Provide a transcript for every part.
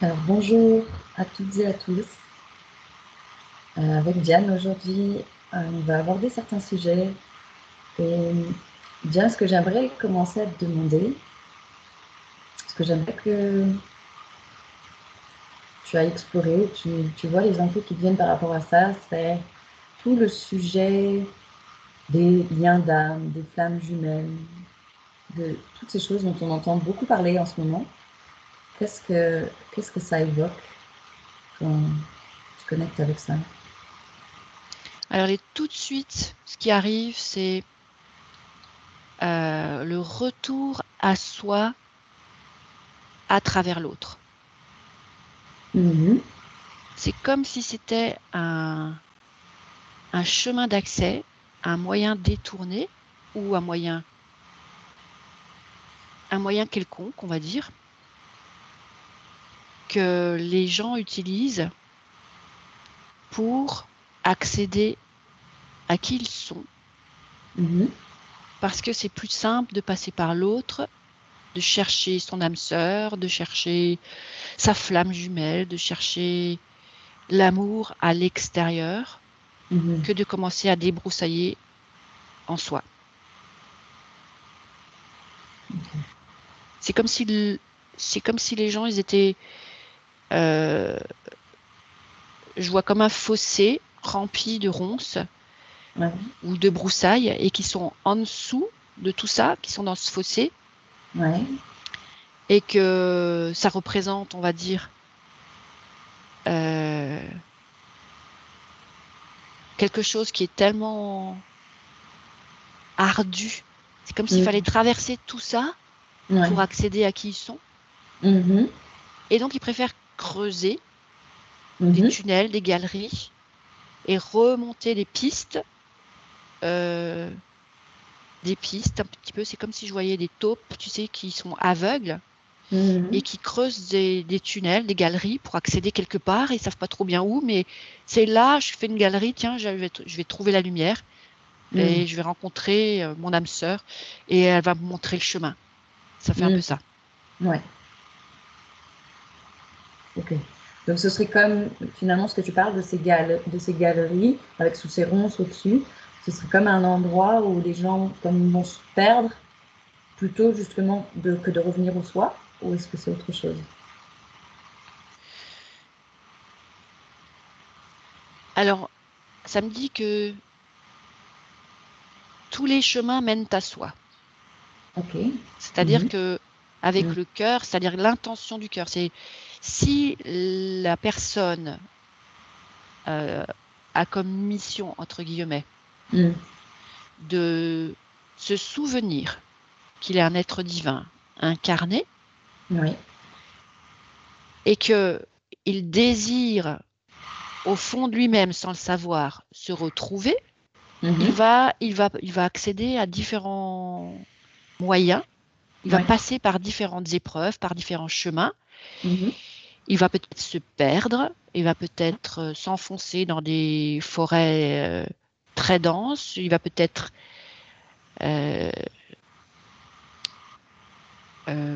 Alors bonjour à toutes et à tous. Avec Diane aujourd'hui, on va aborder certains sujets. Et Diane, ce que j'aimerais commencer à te demander, ce que j'aimerais que tu as exploré, tu vois les infos qui viennent par rapport à ça, c'est tout le sujet des liens d'âme, des flammes jumelles, de toutes ces choses dont on entend beaucoup parler en ce moment. Qu'est-ce que ça évoque quand tu connectes avec ça? Alors, tout de suite, ce qui arrive, c'est le retour à soi à travers l'autre. Mhm. C'est comme si c'était un chemin d'accès, un moyen détourné ou un moyen quelconque, on va dire, que les gens utilisent pour accéder à qui ils sont, Mhm. parce que c'est plus simple de passer par l'autre, de chercher son âme sœur, de chercher sa flamme jumelle, de chercher l'amour à l'extérieur, Mhm. que de commencer à débroussailler en soi. C'est comme si, c'est comme si les gens, ils étaient, euh, je vois comme un fossé rempli de ronces Ouais. ou de broussailles et qui sont en dessous de tout ça, qui sont dans ce fossé Ouais. et que ça représente, on va dire, euh, quelque chose qui est tellement ardu. C'est comme s'il fallait Mhm. traverser tout ça Ouais. pour accéder à qui ils sont. Mhm. Et donc, ils préfèrent creuser des Mhm. tunnels, des galeries et remonter euh, des pistes un petit peu. C'est comme si je voyais des taupes, tu sais, qui sont aveugles et Mhm. qui creusent des tunnels, des galeries pour accéder quelque part. Et ils savent pas trop bien où, mais c'est là, je fais une galerie, tiens, je vais trouver la lumière Mhm. et je vais rencontrer mon âme sœur et elle va me montrer le chemin. Ça fait un peu Mhm. ça. Ouais, ok. Donc ce serait comme finalement ce que tu parles de de ces galeries avec sous ces ronces au-dessus, ce serait comme un endroit où les gens comme vont se perdre plutôt justement que de revenir au soi, ou est-ce que c'est autre chose? Alors, ça me dit que tous les chemins mènent à soi. Ok. C'est-à-dire Mhm. que avec Mhm. le cœur, c'est-à-dire l'intention du cœur, c'est si la personne euh, a comme mission, entre guillemets, Mhm. de se souvenir qu'il est un être divin incarné Oui. et que il désire au fond de lui-même, sans le savoir, se retrouver, Mhm. il va accéder à différents moyens. Il va Oui. passer par différentes épreuves, par différents chemins. Mhm. Il va peut-être se perdre, il va peut-être s'enfoncer dans des forêts très denses, il va peut-être euh,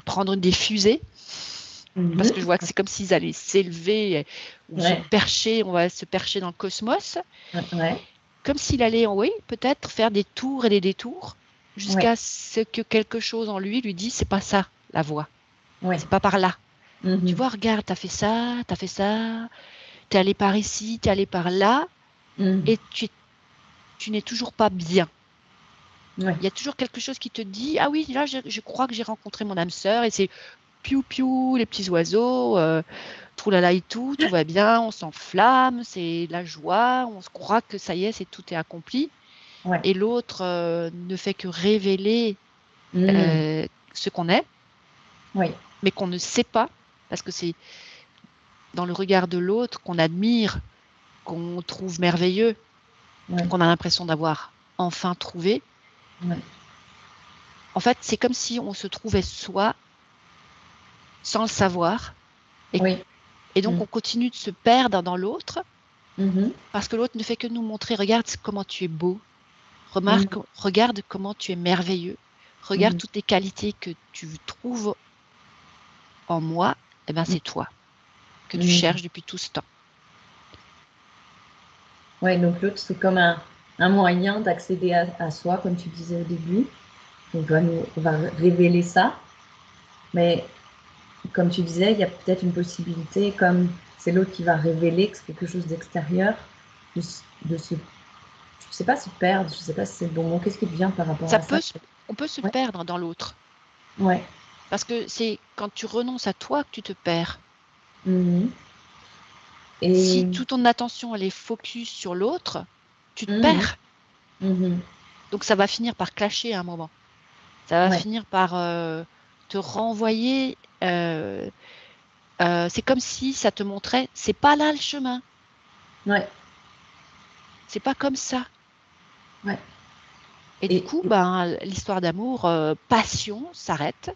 prendre des fusées, parce que je Mhm. vois que c'est comme s'ils allaient s'élever ou se Ouais. percher, on va se percher dans le cosmos, Ouais. comme s'il allait, oui, peut-être faire des tours et des détours, Ouais. jusqu'à ce que quelque chose en lui dit, c'est pas ça la voie, Ouais. c'est pas par là. Tu Mhm. vois, regarde, t'as fait ça, t'es allé par ici, t'es allé par là, Mhm. et tu n'es toujours pas bien. Ouais. Il y a toujours quelque chose qui te dit, ah oui, là, je crois que j'ai rencontré mon âme sœur, et c'est piou piou, les petits oiseaux, troulala et tout va bien, on s'enflamme, c'est la joie, on se croit que ça y est, c'est tout est accompli. Ouais. Et l'autre ne fait que révéler Mhm. ce qu'on est, Oui. mais qu'on ne sait pas, parce que c'est dans le regard de l'autre qu'on admire, qu'on trouve merveilleux, Ouais. qu'on a l'impression d'avoir enfin trouvé. Ouais. En fait, c'est comme si on se trouvait soi sans le savoir, et, Oui. et donc Mhm. on continue de se perdre dans l'autre, Mhm. parce que l'autre ne fait que nous montrer, regarde comment tu es beau, Mhm. regarde comment tu es merveilleux, regarde Mhm. toutes les qualités que tu trouves en moi, eh ben Mhm. c'est toi. que tu cherches depuis tout ce temps. Ouais, donc l'autre, c'est comme un moyen d'accéder à soi, comme tu disais au début. On va révéler ça. Mais comme tu disais, il y a peut-être une possibilité, comme c'est l'autre qui va révéler que c'est quelque chose d'extérieur, de se, je sais pas, se perdre, je sais pas si c'est le bon mot. Qu'est-ce qui te vient par rapport à ça? On peut se Ouais. perdre dans l'autre. Ouais. Parce que c'est quand tu renonces à toi que tu te perds. Mhm. Si Et toute ton attention elle est focus sur l'autre, tu te Mhm. perds. Mhm. Donc ça va finir par clasher à un moment. Ça va Ouais. finir par te renvoyer. C'est comme si ça te montrait, c'est pas là le chemin. Ouais. C'est pas comme ça. Ouais. Et du Et coup, l'histoire d'amour, passion s'arrête.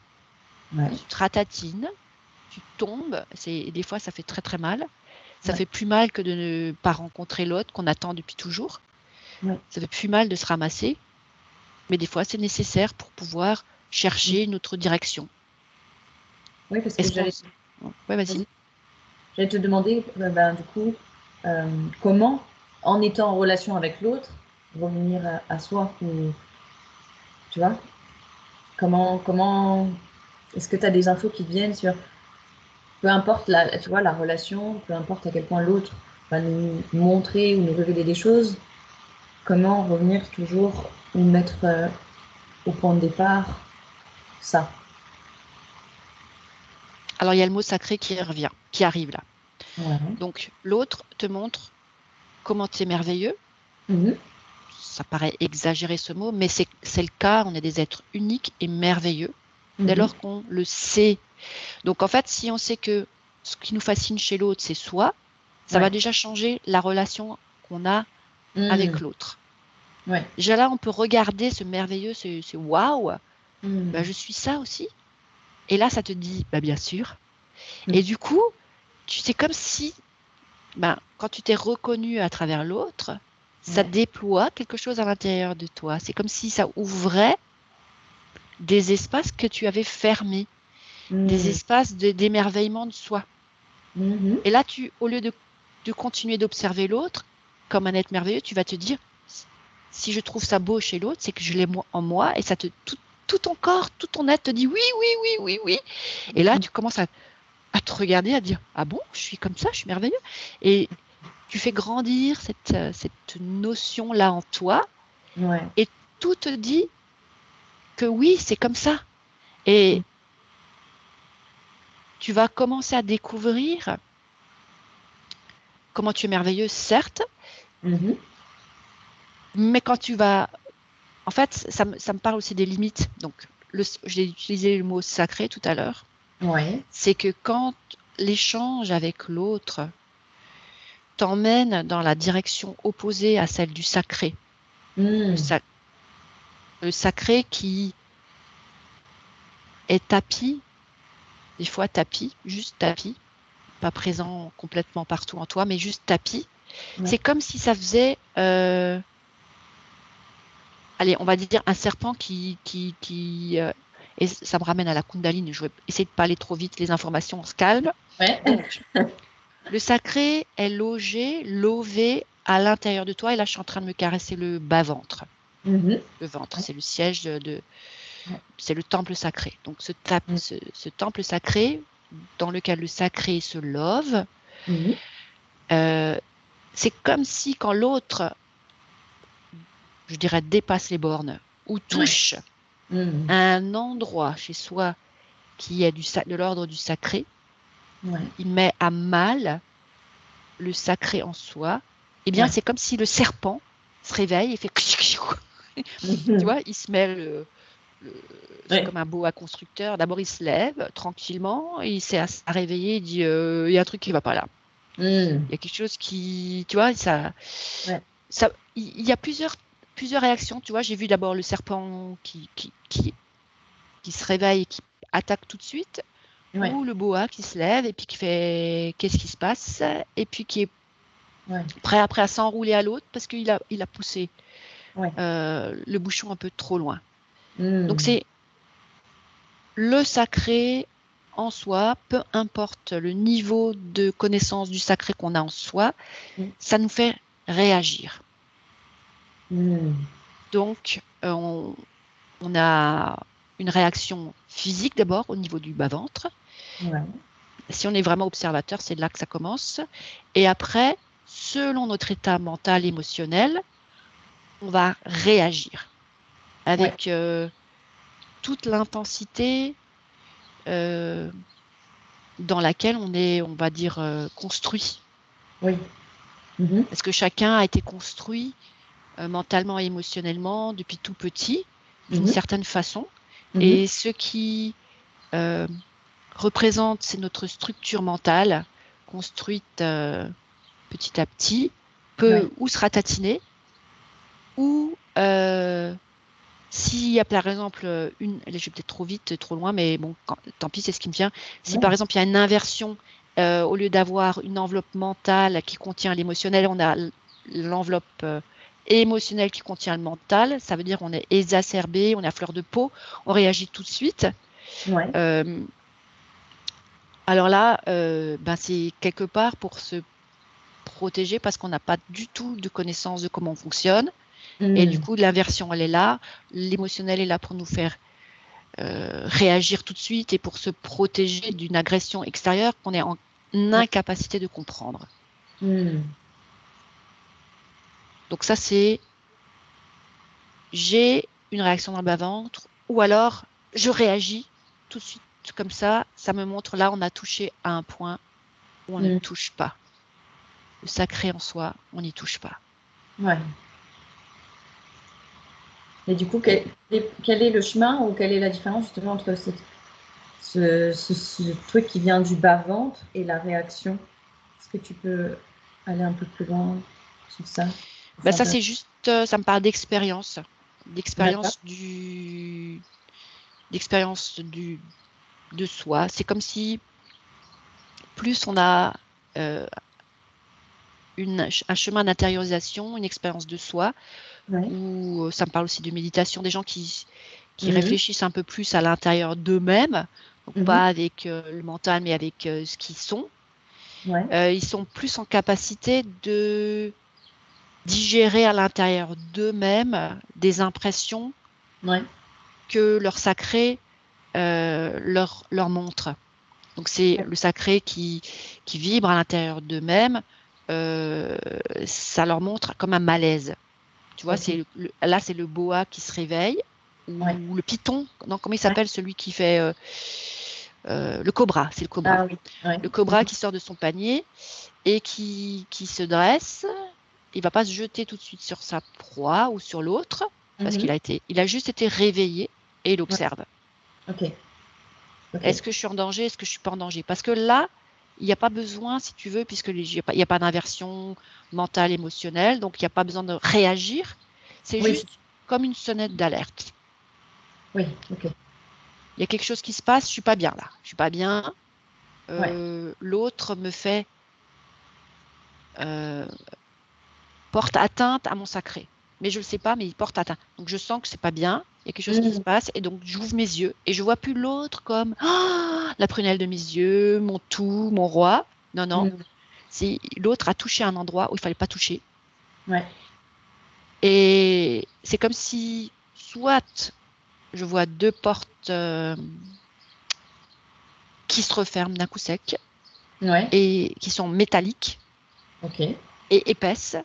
ouais. Tu te ratatines, tu tombes. Des fois, ça fait très très mal. Ça Ouais. fait plus mal que de ne pas rencontrer l'autre qu'on attend depuis toujours. Ouais. Ça fait plus mal de se ramasser. Mais des fois, c'est nécessaire pour pouvoir chercher une autre direction. Oui, parce que Est-ce qu'on... Ouais, vas-y. j'allais te demander, du coup, comment, en étant en relation avec l'autre, revenir à soi, ou, tu vois, comment, est-ce que tu as des infos qui te viennent sur, peu importe tu vois, la relation, peu importe à quel point l'autre va nous montrer ou nous révéler des choses, comment revenir toujours ou mettre au point de départ ça. Alors, il y a le mot sacré qui arrive là. Ouais. Donc, l'autre te montre comment tu es merveilleux. Mhm. Ça paraît exagéré ce mot, mais c'est le cas. On est des êtres uniques et merveilleux dès Mhm. lors qu'on le sait. Donc, en fait, si on sait que ce qui nous fascine chez l'autre, c'est soi, ça va Ouais. déjà changer la relation qu'on a avec Mhm. l'autre. Ouais. Déjà là, on peut regarder ce merveilleux, ce waouh, Mhm. je suis ça aussi. Et là, ça te dit, bien sûr. Mhm. Et du coup, c'est comme si, quand tu t'es reconnu à travers l'autre, ça Ouais. déploie quelque chose à l'intérieur de toi. C'est comme si ça ouvrait des espaces que tu avais fermés, des Mhm. espaces d'émerveillement de soi. Mhm. Et là, au lieu de continuer d'observer l'autre comme un être merveilleux, tu vas te dire, si je trouve ça beau chez l'autre, c'est que je l'ai en moi et tout ton corps, tout ton être te dit oui, oui, oui, oui, oui. Et là, tu commences à te regarder, à dire, ah bon, je suis comme ça, je suis merveilleux. Et tu fais grandir cette notion-là en toi Ouais. et tout te dit que oui, c'est comme ça. Et tu vas commencer à découvrir comment tu es merveilleux, certes, Mhm. mais quand tu vas... En fait, ça me parle aussi des limites. Donc, j'ai utilisé le mot sacré tout à l'heure. Ouais. C'est que quand l'échange avec l'autre t'emmène dans la direction opposée à celle du sacré, le, Mhm. sa- le sacré qui est tapis, des fois tapis, juste tapis, pas présent complètement partout en toi, mais juste tapis. Ouais. C'est comme si ça faisait, allez, on va dire un serpent et ça me ramène à la Kundalini. Je vais essayer de pas aller trop vite, les informations, on se calme. Ouais. Donc, le sacré est lové à l'intérieur de toi. Et là, je suis en train de me caresser le bas-ventre. Mhm. Le ventre, c'est le siège Ouais. c'est le temple sacré. Donc, Mhm. ce temple sacré, dans lequel le sacré se love, Mhm. euh, c'est comme si quand l'autre, je dirais, dépasse les bornes ou Ouais. touche Mhm. à un endroit chez soi qui est de l'ordre du sacré, Ouais. il met à mal le sacré en soi. Eh bien, Ouais. c'est comme si le serpent se réveille et fait... Tu Mhm. vois, il se met c'est Ouais. comme un boa constructeur. D'abord, il se lève tranquillement, il s'est à réveiller, il dit il y a un truc qui va pas là. Mhm. Il y a quelque chose qui, tu vois, Ouais. il y a plusieurs réactions. Tu vois, j'ai vu d'abord le serpent qui se réveille et qui attaque tout de suite, Ouais. ou le boa qui se lève et puis qui fait qu'est-ce qui se passe, et puis qui est Ouais. prêt après à s'enrouler à l'autre parce qu'il a poussé Ouais. le bouchon un peu trop loin. Donc Mhm. c'est le sacré en soi, peu importe le niveau de connaissance du sacré qu'on a en soi, ça nous fait réagir. Donc, on a une réaction physique d'abord au niveau du bas-ventre. Ouais. Si on est vraiment observateur, c'est là que ça commence. Et après, selon notre état mental, émotionnel, on va réagir avec toute l'intensité dans laquelle on est, on va dire, construit. Oui. Parce que chacun a été construit mentalement et émotionnellement depuis tout petit, d'une certaine façon. Et ce qui représente, c'est notre structure mentale construite petit à petit, peut ou se ratatiner, ou s'il y a par exemple je vais peut-être trop vite, trop loin, mais bon, tant pis, c'est ce qui me vient. Si par exemple il y a une inversion, au lieu d'avoir une enveloppe mentale qui contient l'émotionnel, on a l'enveloppe émotionnelle qui contient le mental, ça veut dire on est exacerbé, on est à fleur de peau, on réagit tout de suite. Alors là, c'est quelque part pour se protéger parce qu'on n'a pas du tout de connaissance de comment on fonctionne. Et du coup, l'inversion, elle est là. L'émotionnel est là pour nous faire réagir tout de suite et pour se protéger d'une agression extérieure qu'on est en incapacité de comprendre. Donc ça, c'est j'ai une réaction dans le bas-ventre ou alors je réagis tout de suite comme ça. Ça me montre là, on a touché à un point où on ne touche pas. Le sacré en soi, on n'y touche pas. Ouais. Et du coup, quel est le chemin ou quelle est la différence justement entre ce truc qui vient du bas-ventre et la réaction? Est-ce que tu peux aller un peu plus loin sur ça? Ça, c'est juste, ça me parle d'expérience. D'expérience de soi. C'est comme si plus on a un chemin d'intériorisation, une expérience de soi, ou ça me parle aussi de méditation, des gens qui réfléchissent un peu plus à l'intérieur d'eux-mêmes, donc pas avec le mental, mais avec ce qu'ils sont. Ils sont plus en capacité de digérer à l'intérieur d'eux-mêmes des impressions que leur sacré leur montre. Donc c'est le sacré qui vibre à l'intérieur d'eux-mêmes, ça leur montre comme un malaise. Tu vois, là c'est le boa qui se réveille, ou le python, non, comment il s'appelle celui qui fait le cobra, c'est le cobra. Le cobra qui sort de son panier et qui se dresse. Il va pas se jeter tout de suite sur sa proie ou sur l'autre, parce qu'il a juste été réveillé et il observe. Est-ce que je suis en danger? Est-ce que je suis pas en danger? Parce que là, il n'y a pas besoin, si tu veux, puisque il n'y a pas d'inversion mentale, émotionnelle, donc il n'y a pas besoin de réagir. C'est juste comme une sonnette d'alerte. Oui, ok. Il y a quelque chose qui se passe, je suis pas bien là. Je suis pas bien. L'autre me fait porte atteinte à mon sacré. Mais je ne le sais pas, mais il porte atteinte. Donc je sens que c'est pas bien, il y a quelque chose qui se passe, et donc j'ouvre mes yeux et je vois plus l'autre comme la prunelle de mes yeux, mon tout, mon roi. Non, non. C'est l'autre a touché un endroit où il fallait pas toucher. Et c'est comme si soit je vois deux portes qui se referment d'un coup sec et qui sont métalliques et épaisses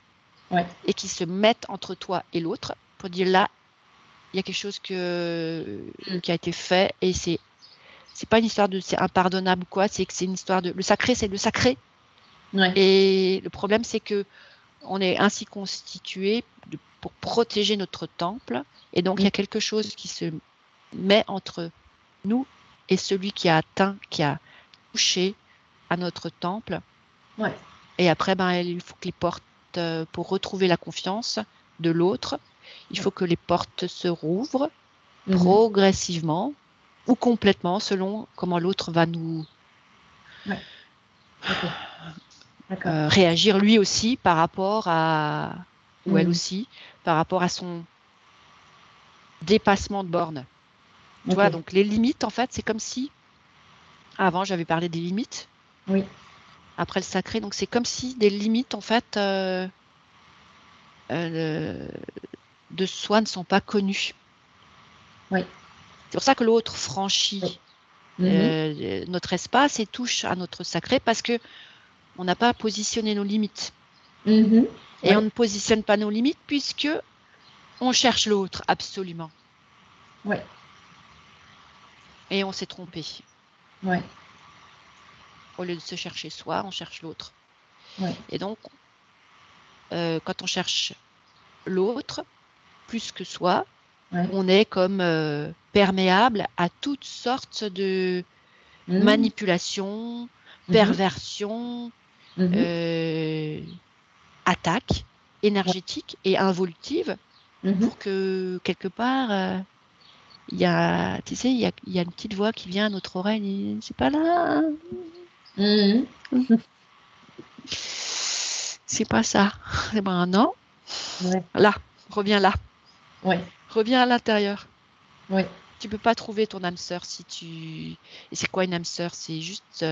et qui se mettent entre toi et l'autre pour dire là, il y a quelque chose qui a été fait et c'est pas une histoire de c'est impardonnable ou quoi, c'est que c'est une histoire de le sacré, c'est le sacré. Et le problème, c'est que on est ainsi constitué pour protéger notre temple, et donc il y a quelque chose qui se met entre nous et celui qui a atteint, qui a touché à notre temple. Et après, il faut que les portes, pour retrouver la confiance de l'autre, il faut que les portes se rouvrent progressivement ou complètement, selon comment l'autre va nous réagir lui aussi par rapport à, ou elle aussi, par rapport à son dépassement de borne. Tu vois, donc les limites, en fait, c'est comme si Avant, j'avais parlé des limites. Oui. Après le sacré, donc c'est comme si des limites, en fait, euh, de soi ne sont pas connues. Oui. C'est pour ça que l'autre Oui. franchit Mhm. notre espace et touche à notre sacré parce que on n'a pas positionné nos limites. Mhm. Et Oui. on ne positionne pas nos limites puisque on cherche l'autre absolument. Oui. Et on s'est trompé. Oui. Au lieu de se chercher soi, on cherche l'autre. Oui. Et donc, quand on cherche l'autre plus que soi, Oui. on est comme perméable à toutes sortes de Mhm. manipulations, Mhm. perversions, Mhm. euh, attaques Ouais. énergétiques et involutives Mhm. pour que quelque part, il y a, tu sais, il y a une petite voix qui vient à notre oreille et c'est pas là. Mhm. C'est pas ça. Eh ben non. Ouais. Là, reviens là. Ouais. Reviens à l'intérieur. Ouais. Tu peux pas trouver ton âme sœur si tu. Et c'est quoi une âme sœur? C'est juste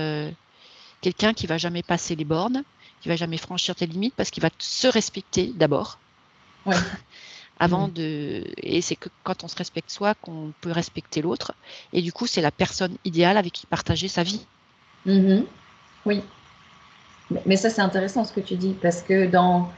quelqu'un qui va jamais passer les bornes, qui va jamais franchir tes limites parce qu'il va se respecter d'abord Ouais. avant Mhm. de. Et c'est que quand on se respecte soi qu'on peut respecter l'autre. Et du coup, c'est la personne idéale avec qui partager sa vie. Mhm. Oui. Mais ça, c'est intéressant ce que tu dis, parce que dans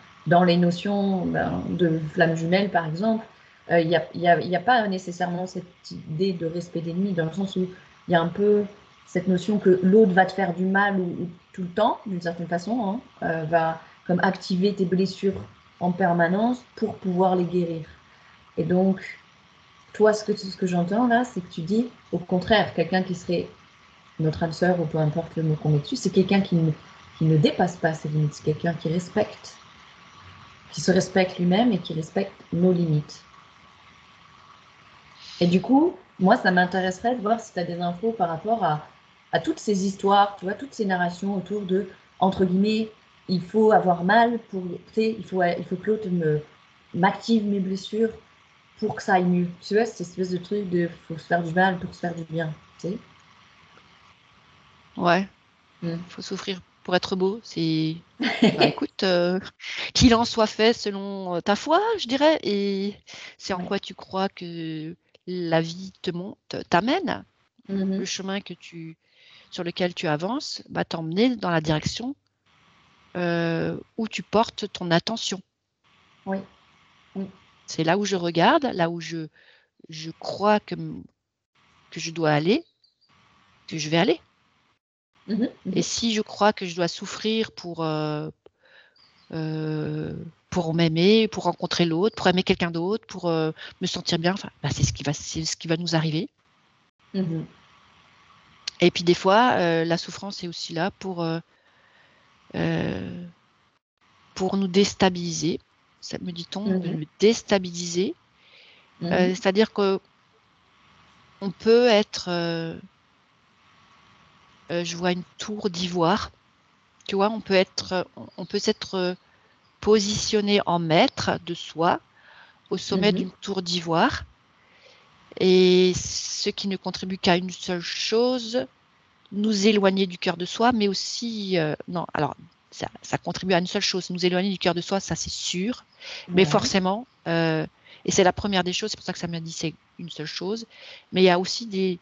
les notions de flamme jumelle, par exemple, il y a pas nécessairement cette idée de respect d'ennemi, dans le sens où il y a un peu cette notion que l'autre va te faire du mal ou tout le temps, d'une certaine façon, hein, va comme activer tes blessures en permanence pour pouvoir les guérir. Et donc, toi, ce que j'entends là, c'est que tu dis, au contraire, quelqu'un qui serait notre âme sœur, ou peu importe le mot qu'on met dessus, c'est quelqu'un qui ne dépasse pas ses limites, c'est quelqu'un qui respecte, qui se respecte lui-même et qui respecte nos limites. Et du coup, moi, ça m'intéresserait de voir si tu as des infos par rapport à toutes ces histoires, tu vois, toutes ces narrations autour de, entre guillemets, il faut avoir mal pour, tu sais, il faut que l'autre m'active mes blessures pour que ça aille mieux. Tu vois, cette espèce de truc de faut se faire du mal pour se faire du bien, tu sais. Ouais, Mm. faut souffrir pour être beau. C'est. Bah écoute, qu'il en soit fait selon ta foi, je dirais, et c'est en Ouais. quoi tu crois que la vie te monte, t'amène, le Mhm. chemin sur lequel tu avances va t'emmener dans la direction où tu portes ton attention. Oui. Oui. C'est là où je regarde, là où je crois que je dois aller, que je vais aller. Mhm. Et Mhm. si je crois que je dois souffrir pour m'aimer, pour rencontrer l'autre, pour aimer quelqu'un d'autre, pour me sentir bien. Enfin, bah, c'est ce qui va nous arriver. Mhm. Et puis des fois, la souffrance est aussi là euh, pour nous déstabiliser. Ça me dit-on, de Mhm. nous déstabiliser. Mhm. C'est-à-dire que on peut être, je vois une tour d'ivoire. Tu vois, on peut s'être positionné en maître de soi au sommet Mhm. d'une tour d'ivoire. Et ce qui ne contribue qu'à une seule chose, nous éloigner du cœur de soi, mais aussi, non, alors ça contribue à une seule chose, nous éloigner du cœur de soi, ça c'est sûr, mais Ouais. forcément, et c'est la première des choses, c'est pour ça que ça m'a dit c'est une seule chose, mais il y a aussi des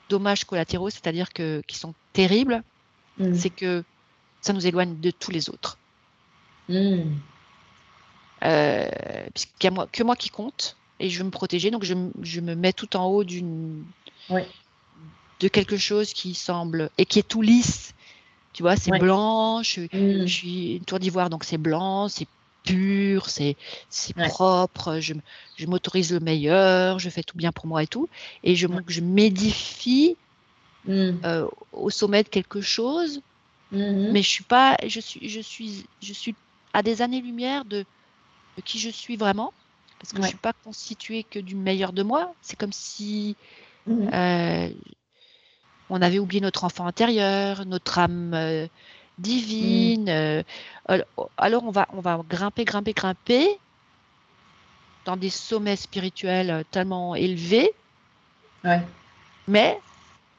dommages collatéraux, c'est-à-dire qui sont terribles, Mhm. c'est que ça nous éloigne de tous les autres. Mhm. Euh, Puisqu'il y a que moi qui compte, et je veux me protéger, donc je me mets tout en haut Ouais. de quelque chose qui semble, et qui est tout lisse. Tu vois, c'est Ouais. blanc, je Mhm. suis une tour d'ivoire, donc c'est blanc, c'est pur, c'est Ouais. propre, je m'autorise le meilleur, je fais tout bien pour moi et tout. Et Ouais. je m'édifie Mhm. au sommet de quelque chose, Mhm. mais je suis pas, je suis à des années-lumière de qui je suis vraiment, parce que je Ouais. suis pas constituée que du meilleur de moi. C'est comme si Mhm. euh, on avait oublié notre enfant intérieur, notre âme Mhm. divine. Alors on va grimper, grimper, grimper dans des sommets spirituels tellement élevés, Ouais. mais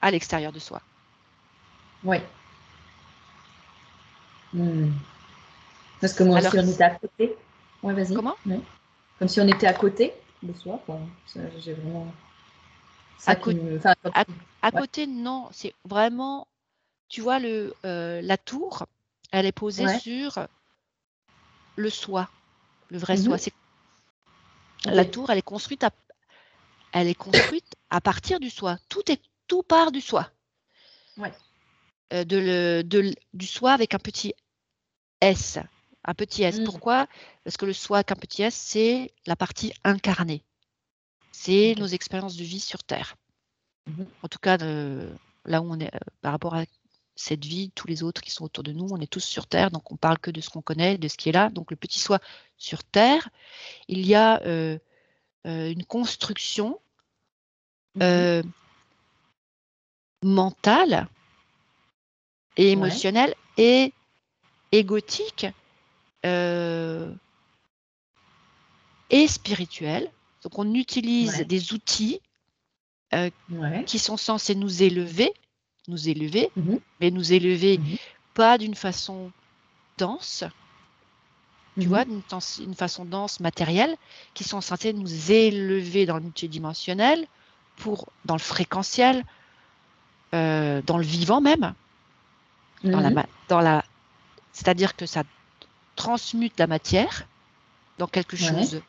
à l'extérieur de soi. Oui. Hmm. Parce que moi Alors, aussi, on était à côté. Oui, vas-y. comment? Oui. Comme si on était à côté de soi, quoi. J'ai vraiment À, ça qui cô- me. Enfin, quand à, à ouais. côté, non, c'est vraiment, tu vois, la tour, elle est posée Ouais. sur le soi, le vrai soi. Mhm. La Ok. tour, elle est construite à partir du soi. Tout part du soi. Ouais. Du soi avec un petit S. Un petit S. Hmm. Pourquoi? Parce que le soi avec un petit S, c'est la partie incarnée. C'est Ok. nos expériences de vie sur Terre. Mhm. En tout cas, là où on est par rapport à cette vie, tous les autres qui sont autour de nous, on est tous sur Terre, donc on parle que de ce qu'on connaît, de ce qui est là. Donc le petit soi sur Terre, il y a une construction Mhm. euh, mentale et Ouais. émotionnelle et égotique euh, et spirituelle. Donc on utilise Ouais. des outils euh, Ouais. qui sont censés nous élever, Mhm. mais nous élever Mhm. pas d'une façon dense, tu Mhm. vois, une façon dense, matérielle, qui sont censés nous élever dans le multidimensionnel, dans le fréquentiel, dans le vivant même, Mhm. c'est-à-dire que ça transmute la matière dans quelque Ouais. chose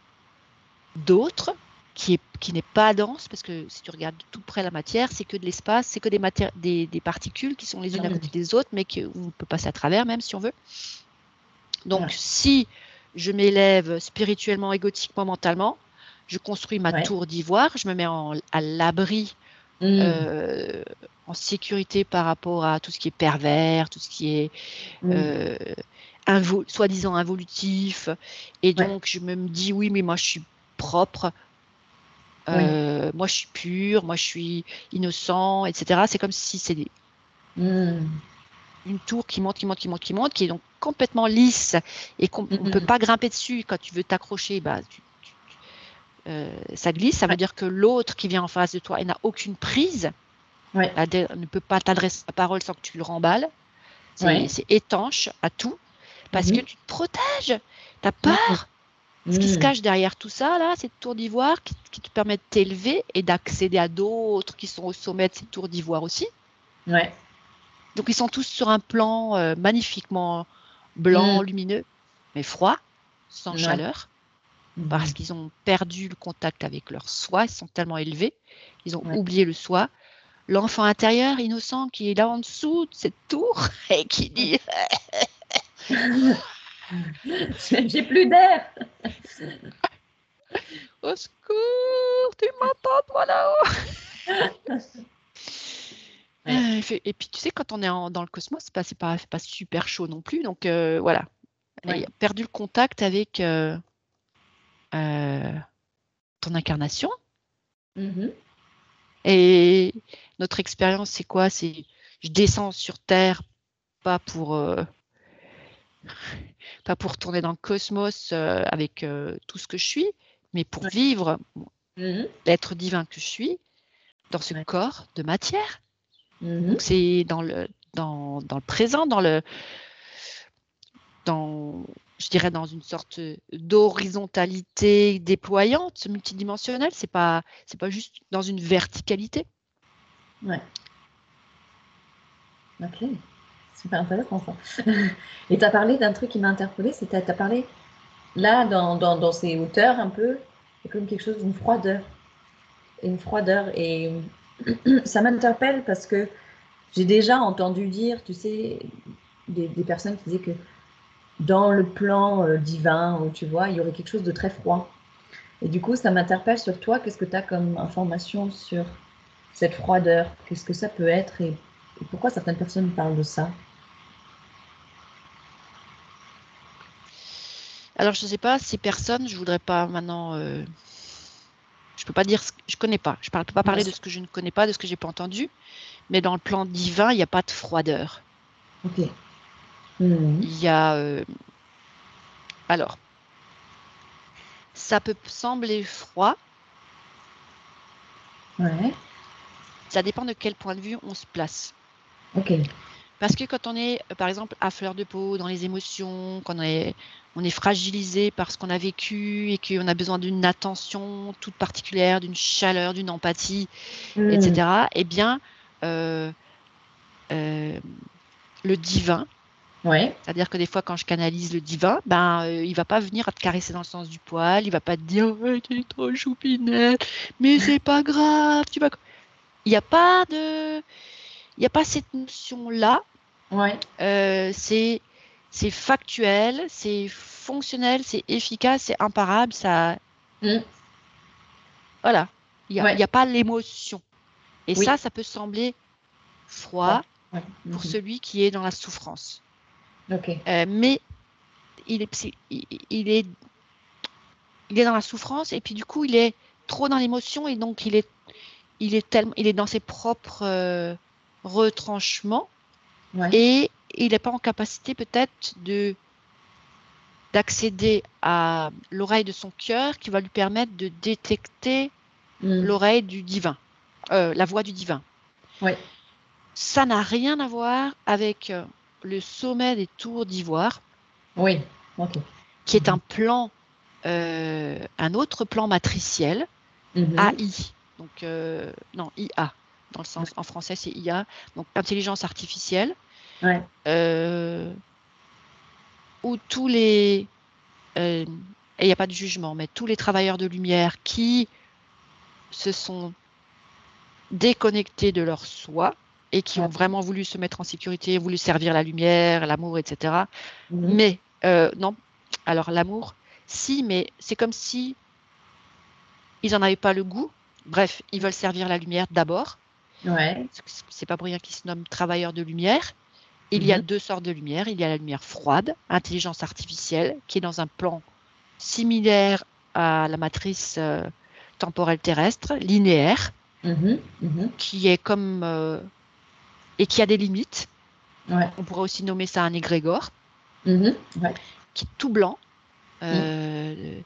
d'autre qui n'est pas dense, parce que si tu regardes de tout près la matière, c'est que de l'espace, c'est que des particules qui sont les unes à côté Mhm. des autres, mais on peut passer à travers même si on veut. Donc, Ouais. si je m'élève spirituellement, égotiquement, mentalement, je construis ma Ouais. tour d'ivoire, je me mets à l'abri, Mhm. euh, en sécurité par rapport à tout ce qui est pervers, tout ce qui est Mhm. euh, soi-disant involutif. Et Ouais. donc, je me dis, oui, mais moi, je suis propre, Oui. moi, je suis pur, moi, je suis innocent, etc. C'est comme si c'est Mhm. une tour qui monte, qui monte, qui monte, qui monte, qui est donc complètement lisse et qu'on ne peut Mhm. pas grimper dessus. Quand tu veux t'accrocher, bah, ça glisse. Ça veut Ouais. dire que l'autre qui vient en face de toi, il n'a aucune prise. Ouais. Ne peut pas t'adresser la parole sans que tu le remballes. Ouais. C'est étanche à tout parce que Mhm. tu te protèges. Tu as Mhm. peur. Ce qui se Mhm. cache derrière tout ça, là, cette tour d'ivoire qui te permet de t'élever et d'accéder à d'autres qui sont au sommet de cette tour d'ivoire aussi. Ouais. Donc, ils sont tous sur un plan magnifiquement blanc, Mhm. lumineux, mais froid, sans Ouais. chaleur, parce Mhm. qu'ils ont perdu le contact avec leur soi, ils sont tellement élevés, ils ont Ouais. oublié le soi. L'enfant intérieur, innocent, qui est là en dessous de cette tour et qui dit J'ai plus d'air. Au secours, tu m'entends, toi là-haut. Ouais. Et puis, tu sais, quand on est dans le cosmos, c'est pas super chaud non plus. Donc, voilà. Et il Ouais. a perdu le contact avec euh, ton incarnation. Mhm. Et notre expérience, c'est quoi? C'est je descends sur Terre, pas pour, euh, pas pour tourner dans le cosmos avec tout ce que je suis, mais pour Ouais. vivre Mhm. l'être divin que je suis dans ce Ouais. corps de matière. Mhm. Donc, c'est dans le présent, je dirais, dans une sorte d'horizontalité déployante, multidimensionnelle. C'est pas juste dans une verticalité. Ouais. Ok. Super intéressant ça. Et tu as parlé d'un truc qui m'a interpellée, c'est que tu as parlé là, dans ces hauteurs un peu, c'est comme quelque chose d'une froideur. Une froideur. Et ça m'interpelle parce que j'ai déjà entendu dire, tu sais, des personnes qui disaient que dans le plan divin, où tu vois, il y aurait quelque chose de très froid. Et du coup, ça m'interpelle sur toi. Qu'est-ce que tu as comme information sur cette froideur? Qu'est-ce que ça peut être et pourquoi certaines personnes parlent de ça? Alors, je ne sais pas, ces personnes, je voudrais pas maintenant. Je peux pas dire je connais pas. Je ne peux pas Bien parler de sûr. ce que je ne connais pas, de ce que j'ai pas entendu. Mais dans le plan divin, il n'y a pas de froideur. Ok. Mhm. Il y a. Alors, ça peut sembler froid. Ouais. Ça dépend de quel point de vue on se place. Ok. Parce que quand on est, par exemple, à fleur de peau, dans les émotions, quand on est fragilisé par ce qu'on a vécu et qu'on a besoin d'une attention toute particulière, d'une chaleur, d'une empathie, etc., eh bien, le divin, Ouais. c'est-à-dire que des fois, quand je canalise le divin, il va pas venir à te caresser dans le sens du poil, il va pas te dire ouais, t'es trop choupinette, mais c'est pas grave, tu vas. Il n'y a pas cette notion-là. Ouais. C'est factuel, c'est fonctionnel, c'est efficace, c'est imparable. Ça, Mm. voilà, il Ouais. y a pas l'émotion. Et Oui. ça peut sembler Ouais. froid Ouais. pour Mhm. celui qui est dans la souffrance. Ok. Mais il est dans la souffrance et puis du coup il est trop dans l'émotion et donc il est dans ses propres retranchements Ouais. et il n'est pas en capacité peut-être d'accéder à l'oreille de son cœur qui va lui permettre de détecter Mm. l'oreille du divin, la voix du divin. Ouais. Ça n'a rien à voir avec le sommet des tours d'ivoire, Oui. Ok. qui est un autre plan matriciel, Mhm. AI, donc non, IA, dans le sens, en français c'est IA, donc intelligence artificielle, Ouais. euh, où tous les, et il n'y a pas de jugement, mais tous les travailleurs de lumière qui se sont déconnectés de leur soi et qui Ouais. ont vraiment voulu se mettre en sécurité, voulu servir la lumière, l'amour, etc. Mhm. Mais non, alors l'amour, si, mais c'est comme si ils n'en avaient pas le goût. Bref, ils veulent servir la lumière d'abord. Ouais. C'est pas pour rien qu'ils se nomment travailleurs de lumière. Il y a Mhm. deux sortes de lumière. Il y a la lumière froide, intelligence artificielle, qui est dans un plan similaire à la matrice temporelle terrestre, linéaire, Mhm. Mhm. qui est comme et qui a des limites. Ouais. On pourrait aussi nommer ça un égrégore, Mhm. Ouais. qui est tout blanc. Mm. Euh,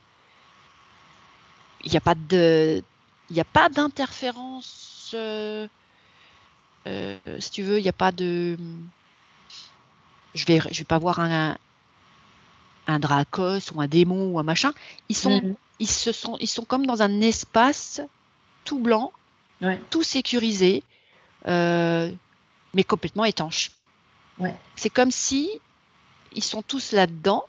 Il n'y a pas de, il n'y a pas d'interférence. Si tu veux, il n'y a pas de. Je vais pas voir un Dracos ou un démon ou un machin. Mhm. Ils sont comme dans un espace tout blanc, Ouais. tout sécurisé, euh, mais complètement étanche. Ouais. C'est comme si ils sont tous là-dedans,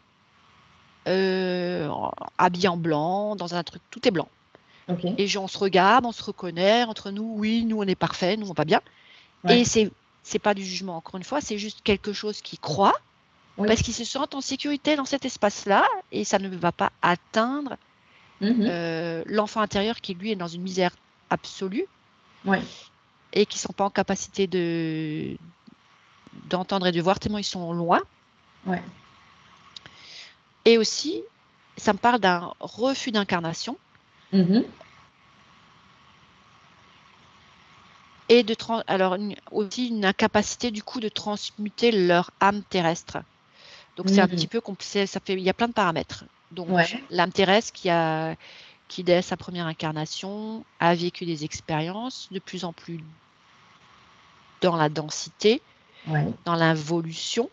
habillés en blanc, dans un truc, tout est blanc. Ok. Et on se regarde, on se reconnaît entre nous. Oui, nous on est parfait, nous on va bien. Ouais. Et c'est pas du jugement, encore une fois, c'est juste quelque chose qui croit Oui. parce qu'ils se sentent en sécurité dans cet espace-là et ça ne va pas atteindre Mhm. l'enfant intérieur qui, lui, est dans une misère absolue Ouais. et qui ne sont pas en capacité d'entendre et de voir tellement ils sont loin. Ouais. Et aussi, ça me parle d'un refus d'incarnation Mhm. et aussi une incapacité du coup de transmuter leur âme terrestre. Donc c'est un Mhm. petit peu compliqué, il y a plein de paramètres. Donc Ouais. l'âme terrestre qui dès sa première incarnation a vécu des expériences de plus en plus dans la densité, Ouais. dans l'involution,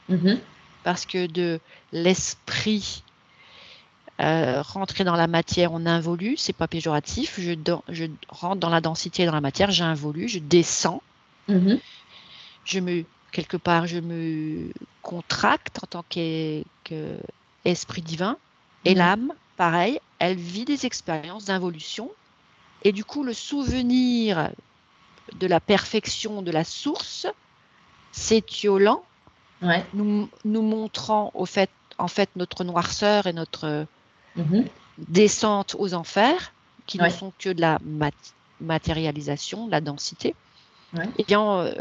Mhm. parce que de l'esprit rentrer dans la matière, on involue, c'est pas péjoratif. Je rentre dans la densité, dans la matière, j'involue, je descends, Mhm. quelque part, je me contracte en tant qu'esprit divin. Et Ouais. l'âme, pareil, elle vit des expériences d'involution. Et du coup, le souvenir de la perfection de la source s'étiolant, Ouais. nous montrant en fait notre noirceur et notre Mhm. descente aux enfers, qui ne Ouais. sont que de la matérialisation, de la densité. Ouais. Et bien,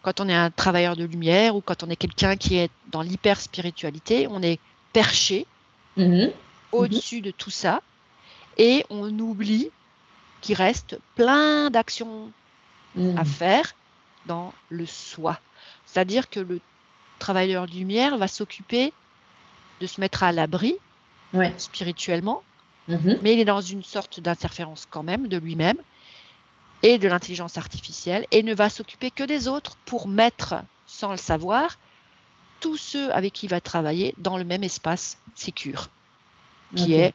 quand on est un travailleur de lumière ou quand on est quelqu'un qui est dans l'hyper-spiritualité, on est perché Mhm. Mhm. au-dessus de tout ça et on oublie qu'il reste plein d'actions à Mhm. faire dans le soi. C'est-à-dire que le travailleur de lumière va s'occuper de se mettre à l'abri Ouais. spirituellement, Mhm. mais il est dans une sorte d'interférence quand même de lui-même et de l'intelligence artificielle et ne va s'occuper que des autres pour mettre sans le savoir, tous ceux avec qui il va travailler dans le même espace sécure, qui est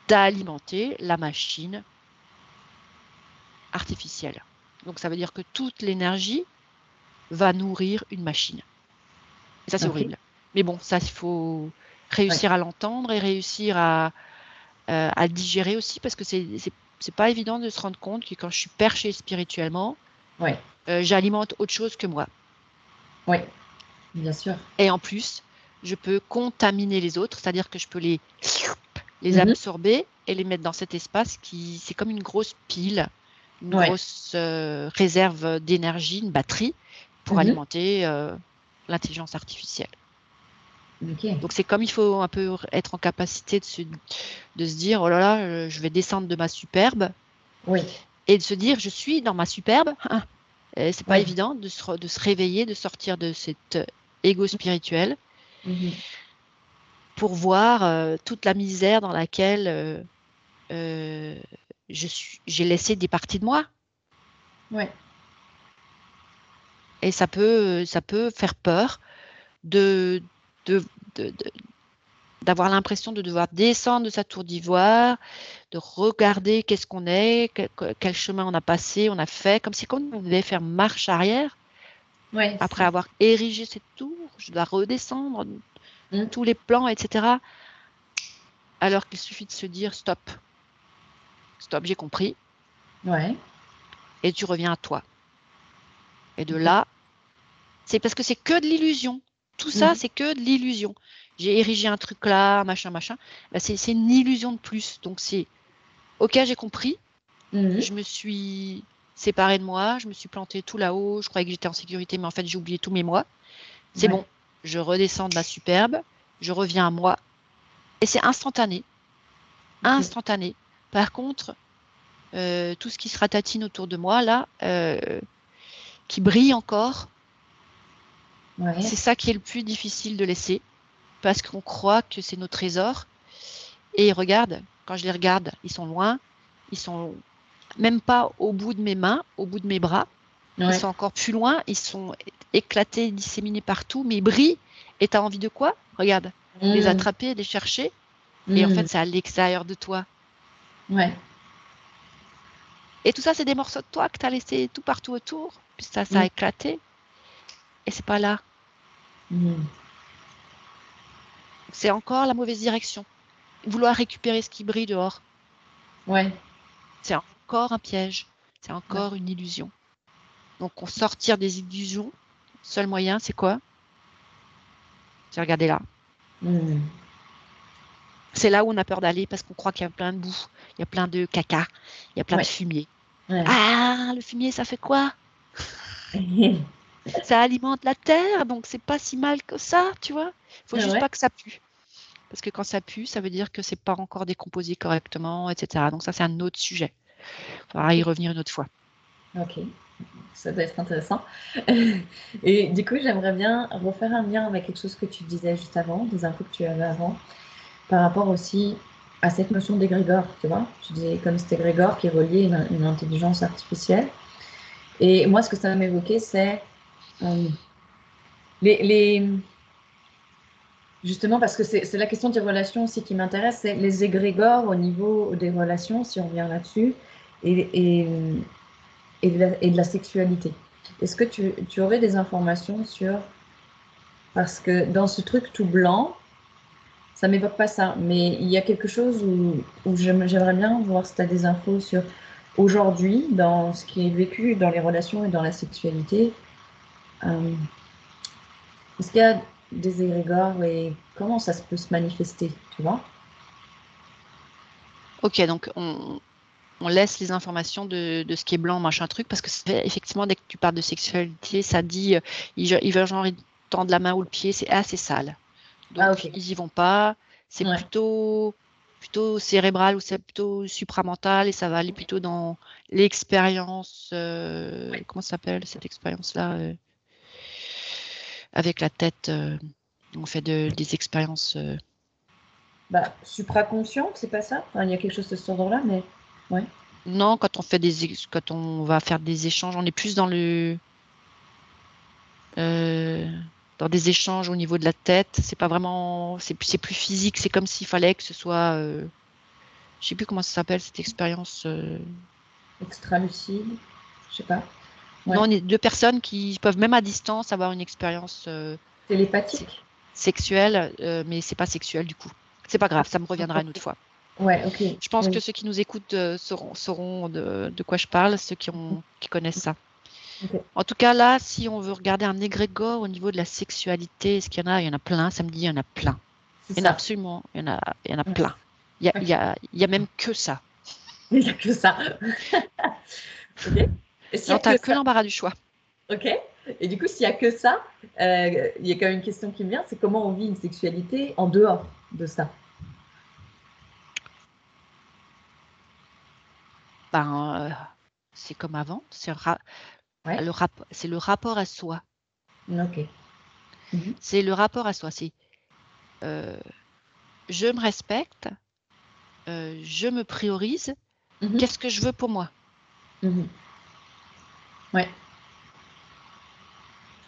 d'alimenter la machine artificielle. Donc ça veut dire que toute l'énergie va nourrir une machine. Et ça, c'est horrible. Mais bon, ça, il faut réussir à l'entendre et réussir à digérer aussi, parce que c'est pas évident de se rendre compte que quand je suis perchée spirituellement, j'alimente autre chose que moi. Oui, bien sûr. Et en plus, je peux contaminer les autres, c'est-à-dire que je peux les absorber et les mettre dans cet espace c'est comme une grosse pile, une grosse réserve d'énergie, une batterie pour alimenter l'intelligence artificielle. Donc c'est comme il faut un peu être en capacité de se dire, oh là là, je vais descendre de ma superbe, et de se dire, je suis dans ma superbe. C'est pas évident de se réveiller, de sortir de cet ego spirituel pour voir toute la misère dans laquelle j'ai laissé des parties de moi. Et ça peut faire peur d'avoir l'impression de devoir descendre de sa tour d'ivoire, de regarder qu'est-ce qu'on est, quel chemin on a passé, on a fait, comme si on devait faire marche arrière. Après avoir érigé cette tour, je dois redescendre tous les plans, etc. Alors qu'il suffit de se dire stop, j'ai compris. Et tu reviens à toi. Et de là, c'est parce que c'est que de l'illusion. Tout ça, c'est que de l'illusion. J'ai érigé un truc là, machin. Bah, c'est une illusion de plus. Donc c'est, ok, j'ai compris. Je me suis séparée de moi, je me suis plantée tout là-haut. Je croyais que j'étais en sécurité, mais en fait, j'ai oublié tous mes moi. C'est bon. Je redescends de ma superbe. Je reviens à moi. Et c'est instantané. Instantané. Par contre, tout ce qui se ratatine autour de moi, là, qui brille encore, c'est ça qui est le plus difficile de laisser, parce qu'on croit que c'est nos trésors. Et regarde, quand je les regarde, ils sont loin, ils sont même pas au bout de mes mains, au bout de mes bras, ils sont encore plus loin, ils sont éclatés, disséminés partout, mais ils brillent. Et tu as envie de quoi? Regarde, les attraper, les chercher, et en fait, c'est à l'extérieur de toi. Et tout ça, c'est des morceaux de toi que tu as laissé tout partout autour, puis ça a éclaté, et c'est pas là. C'est encore la mauvaise direction. Vouloir récupérer ce qui brille dehors. C'est encore un piège. C'est encore une illusion. Donc, sortir des illusions, seul moyen, c'est quoi? C'est regarder là. C'est là où on a peur d'aller parce qu'on croit qu'il y a plein de boue, il y a plein de caca, il y a plein de fumier. Ah, le fumier, ça fait quoi? Ça alimente la terre, donc c'est pas si mal que ça, tu vois. Il faut juste pas que ça pue. Parce que quand ça pue, ça veut dire que c'est pas encore décomposé correctement, etc. Donc ça, c'est un autre sujet. Il faudra y revenir une autre fois. Ok, ça doit être intéressant. Et du coup, j'aimerais bien refaire un lien avec quelque chose que tu disais juste avant, des infos que tu avais avant, par rapport aussi à cette notion d'égrégore, tu vois. Tu disais comme cet égrégore qui est relié à une intelligence artificielle. Et moi, ce que ça m'évoquait, c'est justement, parce que c'est la question des relations aussi qui m'intéresse, c'est les égrégores au niveau des relations, si on revient là-dessus, et de la sexualité. Est-ce que tu aurais des informations sur... Parce que dans ce truc tout blanc, ça ne m'évoque pas ça, mais il y a quelque chose où j'aimerais bien voir si tu as des infos sur aujourd'hui, dans ce qui est vécu dans les relations et dans la sexualité. Est-ce qu'il y a des égrégores et comment ça peut se manifester, tu vois? Ok, donc on laisse les informations de ce qui est blanc, machin truc, parce que effectivement, dès que tu parles de sexualité, ça dit, ils veulent genre tendre la main ou le pied, c'est assez sale. Donc, ils y vont pas. C'est plutôt cérébral ou c'est plutôt supramental et ça va aller plutôt dans l'expérience. Comment ça s'appelle cette expérience-là avec la tête? On fait des expériences. Supraconscient, c'est pas ça? Enfin, il y a quelque chose de ce ordre-là, mais ouais. Non, quand on va faire des échanges, on est plus dans le dans des échanges au niveau de la tête. C'est pas vraiment, c'est plus physique. C'est comme s'il fallait que ce soit, je sais plus comment ça s'appelle cette expérience. Extra-lucide, je sais pas. Ouais. Non, on est deux personnes qui peuvent même à distance avoir une expérience Télépathique? sexuelle, mais c'est pas sexuel du coup. C'est pas grave, ça me reviendra une autre fois. Ouais, ok. Je pense Oui. que ceux qui nous écoutent sauront de quoi je parle, ceux qui connaissent ça. Ok. En tout cas, là, si on veut regarder un égrégore au niveau de la sexualité, est-ce qu'il y en a? Il y en a plein. Samedi, il y en a plein. C'est Il y en a ça. absolument, il y en a Ouais. plein. Il y a même que ça. Il n'y a que ça. Ok. Et s'il y Non, a t'as que que ça, l'embarras du choix. ok. Et du coup, s'il y a que ça, il y a quand même une question qui me vient, c'est comment on vit une sexualité en dehors de ça. Ben, c'est comme avant. Ouais. C'est le rapport à soi. Ok. Mhm. C'est le rapport à soi. C'est je me respecte, je me priorise. Mhm. Qu'est-ce que je veux pour moi? Mhm. Ouais.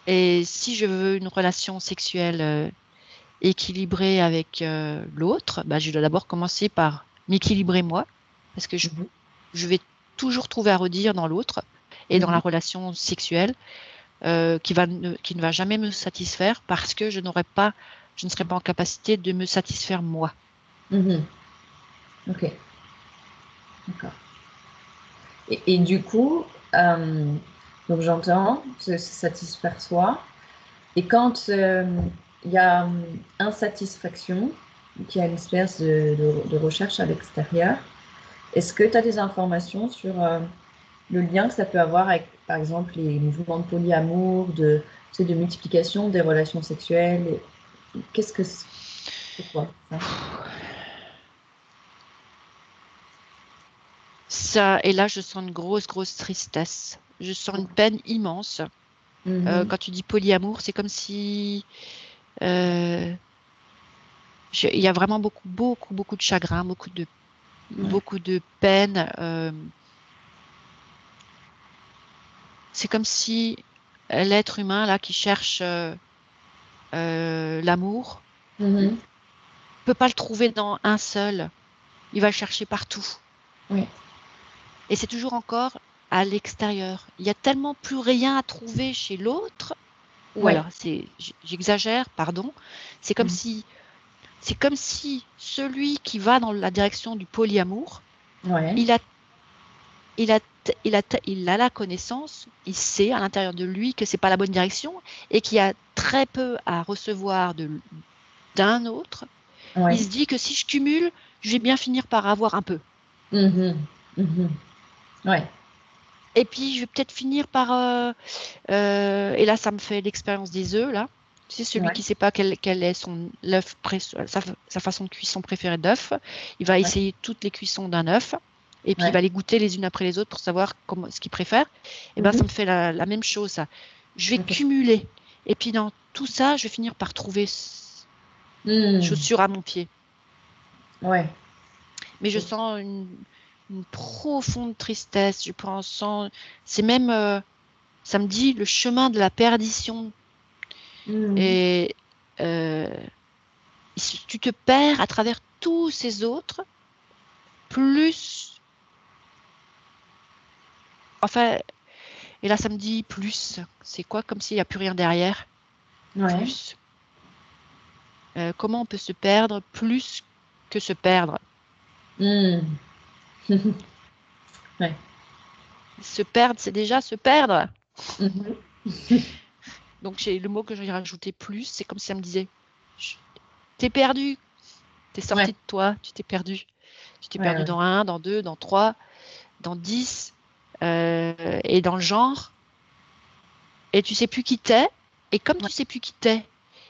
Et si je veux une relation sexuelle équilibrée avec l'autre, bah, je dois d'abord commencer par m'équilibrer moi, parce que Mhm. je vais toujours trouver à redire dans l'autre et dans la Mhm. relation sexuelle qui ne va jamais me satisfaire parce que je ne serai pas en capacité de me satisfaire moi. Mhm. Ok. D'accord. Et du coup, donc j'entends se satisfaire soi. Et quand il y a insatisfaction, qu'il y a une espèce de recherche à l'extérieur, est-ce que tu as des informations sur le lien que ça peut avoir avec, par exemple, les mouvements de polyamour, tu sais, de multiplication des relations sexuelles? Qu'est-ce que c'est quoi ça? Ça, et là, je sens une grosse, grosse tristesse. Je sens une peine immense. Mhm. Quand tu dis polyamour, c'est comme si euh, il y a vraiment beaucoup, beaucoup, beaucoup de chagrin, Ouais. beaucoup de peine. C'est comme si l'être humain là qui cherche l'amour Mhm. peut pas le trouver dans un seul. Il va le chercher partout. Oui. Et c'est toujours encore à l'extérieur. Il y a tellement plus rien à trouver chez l'autre. Ou Ouais. alors, j'exagère, pardon. C'est comme Mhm. si, c'est comme si celui qui va dans la direction du polyamour, Ouais. il a, il a, il a la connaissance, il sait à l'intérieur de lui que c'est pas la bonne direction et qu'il y a très peu à recevoir d'un autre. Il Ouais. se dit que si je cumule, je vais bien finir par avoir un peu. Mhm. Mhm. Ouais. Et puis, je vais peut-être finir par... et là, ça me fait l'expérience des œufs, là. Tu sais, celui Ouais. qui ne sait pas quel est sa façon de cuisson préférée d'œuf, il va Ouais. essayer toutes les cuissons d'un œuf. Et puis, il Ouais. va les goûter les unes après les autres pour savoir ce qu'il préfère. Et ben, ça Mhm. me fait la même chose, ça. Je vais Ok. cumuler. Et puis, dans tout ça, je vais finir par trouver Mhm. chaussure à mon pied. Ouais. Mais je sens une profonde tristesse. Je pense, c'est même, ça me dit le chemin de la perdition. Mhm. Et euh, tu te perds à travers tous ces autres, plus, enfin, et là ça me dit plus. C'est quoi comme s'il n'y a plus rien derrière? Ouais. Plus. Comment on peut se perdre plus que se perdre? Mhm. Ouais. Se perdre, c'est déjà se perdre. Mhm. Donc j'ai le mot que j'ai rajouté plus, c'est comme si ça me disait, t'es perdu, t'es Ouais. sorti de toi, tu t'es perdu. Tu t'es Ouais. perdu Ouais. dans un, dans deux, dans trois, dans 10, et dans le genre, et tu sais plus qui t'es. Et comme Ouais. tu sais plus qui t'es,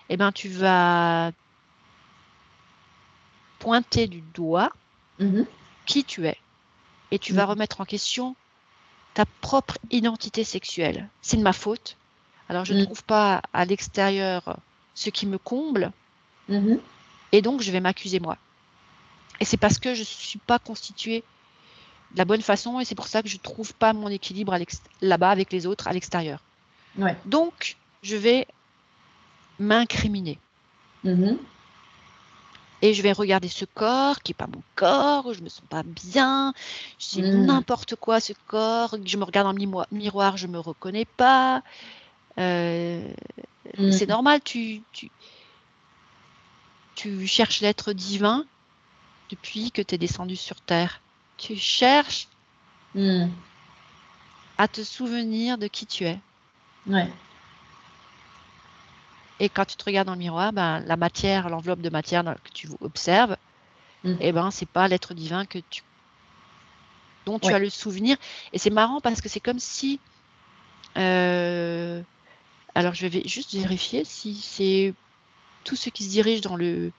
eh ben tu vas pointer du doigt Mhm. qui tu es. Et tu vas Mhm. remettre en question ta propre identité sexuelle. C'est de ma faute. Alors je ne Mhm. trouve pas à l'extérieur ce qui me comble, Mhm. et donc je vais m'accuser moi. Et c'est parce que je ne suis pas constituée de la bonne façon, et c'est pour ça que je ne trouve pas mon équilibre là-bas avec les autres à l'extérieur. Ouais. Donc, je vais m'incriminer. Mhm. Et je vais regarder ce corps qui n'est pas mon corps, je me sens pas bien, c'est Mhm. n'importe quoi ce corps, je me regarde dans le miroir, je me reconnais pas. Euh, c'est Mhm. normal, tu cherches l'être divin depuis que tu es descendu sur Terre. Tu cherches Mhm. à te souvenir de qui tu es. Ouais. Et quand tu te regardes dans le miroir, ben, la matière, l'enveloppe de matière que tu observes, Mhm. eh ben, c'est pas l'être divin dont tu Ouais. as le souvenir. Et c'est marrant parce que c'est comme si euh, alors, je vais juste vérifier si c'est tous ceux qui se dirigent dans le